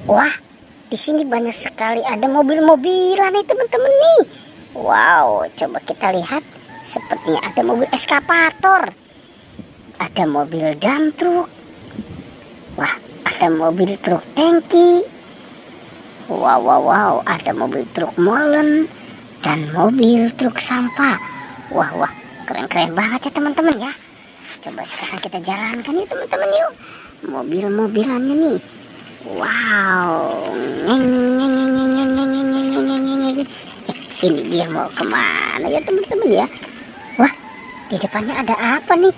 Wah, di sini banyak sekali ada mobil-mobilan nih teman-teman nih. Wow, coba kita lihat. Sepertinya ada mobil eskavator, ada mobil dump truck. Wah, ada mobil truk tangki. Wow, wow, wow, ada mobil truk molen dan mobil truk sampah. Wah, wah, keren-keren banget ya teman-teman ya. Coba sekarang kita jalankan yuk teman-teman yuk. Mobil-mobilannya nih. Wow, ini dia mau kemana ya teman-teman ya? Wah, di depannya ada apa nih?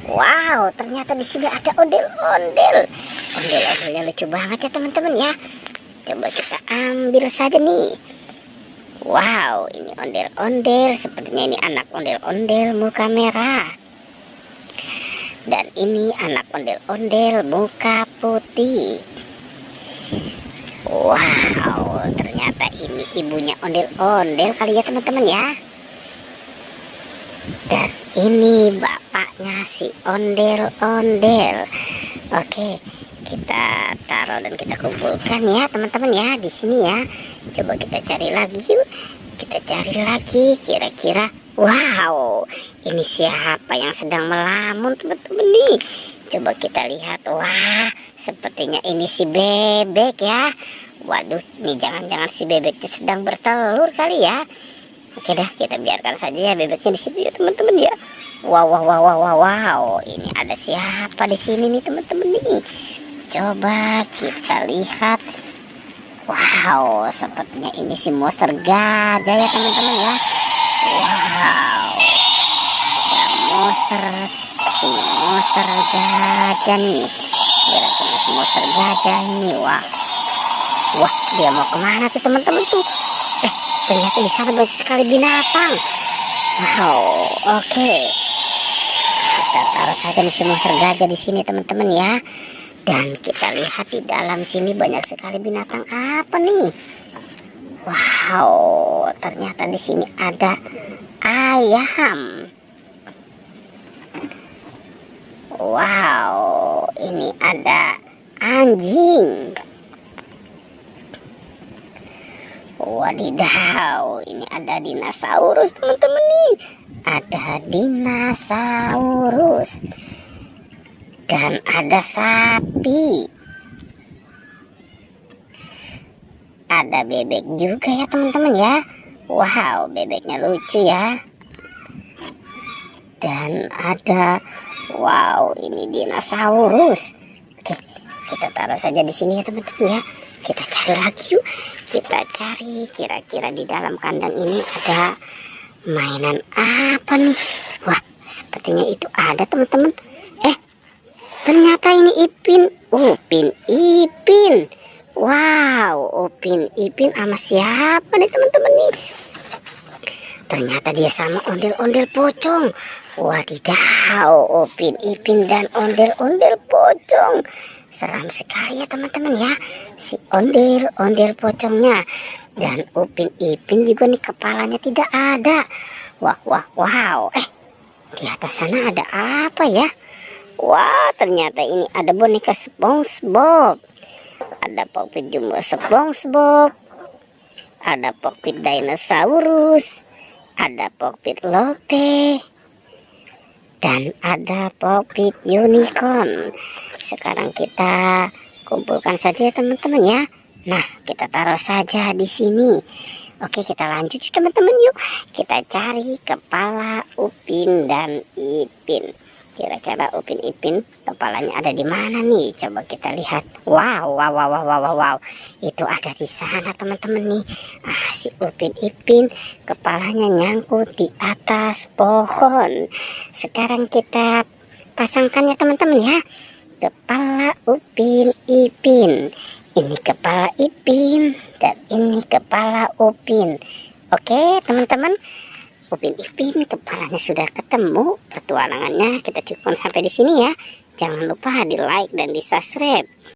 Wow, ternyata di sini ada ondel-ondel. Ondel-ondelnya lucu banget ya teman-teman ya. Coba kita ambil saja nih. Wow, ini ondel-ondel. Sepertinya ini anak ondel-ondel muka merah. Dan ini anak ondel-ondel muka putih. Wow, ternyata ini ibunya ondel-ondel kali ya teman-teman ya. Dan ini bapaknya si ondel-ondel. Oke, kita taruh dan kita kumpulkan ya teman-teman ya di sini ya. Coba kita cari lagi yuk. Kita cari lagi kira-kira. Wow, ini siapa yang sedang melamun teman-teman nih? Coba kita lihat. Wah, sepertinya ini si bebek ya. Waduh, ini jangan-jangan si bebeknya sedang bertelur kali ya. Oke dah, kita biarkan saja ya bebeknya di situ ya teman-teman ya. Wow, wow, wow, wow, wow, wow. Ini ada siapa di sini nih teman-teman nih? Coba kita lihat. Wow, sepertinya ini si monster gajah ya teman-teman ya. Wow, ada si monster gajah nih. Kira-kira si monster gajah ini. Wah, wah, dia mau kemana tuh teman-teman tuh? Ternyata di sana banyak sekali binatang. Wow, oke. Kita taruh saja nih si monster gajah di sini teman-teman ya. Dan kita lihat di dalam sini banyak sekali binatang apa nih? Wow, ternyata di sini ada ayam. Wow, ini ada anjing. Wadidaw, ini ada dinosaurus teman-teman nih. Ada dinosaurus. Dan ada sapi. Ada bebek juga ya teman-teman ya. Wow, bebeknya lucu ya. Dan ada, wow, ini dinosaurus. Oke, kita taruh saja di sini ya teman-teman ya. Kita cari lagi yuk. Kita cari kira-kira di dalam kandang ini ada mainan apa nih? Wah, sepertinya itu ada teman-teman. Ternyata ini Upin Ipin. Wow, Upin Ipin sama siapa nih teman-teman nih? Ternyata dia sama ondel-ondel pocong. Wadidaw, Upin Ipin dan ondel-ondel pocong. Seram sekali ya teman-teman ya. Si ondel-ondel pocongnya. Dan Upin Ipin juga nih kepalanya tidak ada. Wah, wah, wow. Di atas sana ada apa ya? Wah, ternyata ini ada boneka SpongeBob. Ada Popit Jumbo SpongeBob. Ada Popit Dinosaurus. Ada Popit Lope. Dan ada Popit Unicorn. Sekarang kita kumpulkan saja teman-teman ya. Nah, kita taruh saja di sini. Oke, kita lanjut teman-teman yuk. Kita cari kepala Upin dan Ipin. Kira-kira Upin Ipin kepalanya ada di mana nih? Coba kita lihat. Wow, wow, wow, wow, wow, wow. Itu ada di sana teman-teman nih. Si Upin Ipin kepalanya nyangkut di atas pohon. Sekarang kita pasangkan ya teman-teman ya. Kepala Upin Ipin. Ini kepala Ipin dan ini kepala Upin. Oke, teman-teman. Upin Ipin kepalanya sudah ketemu. Petualangannya kita cukupkan sampai di sini ya. Jangan lupa di like dan di subscribe.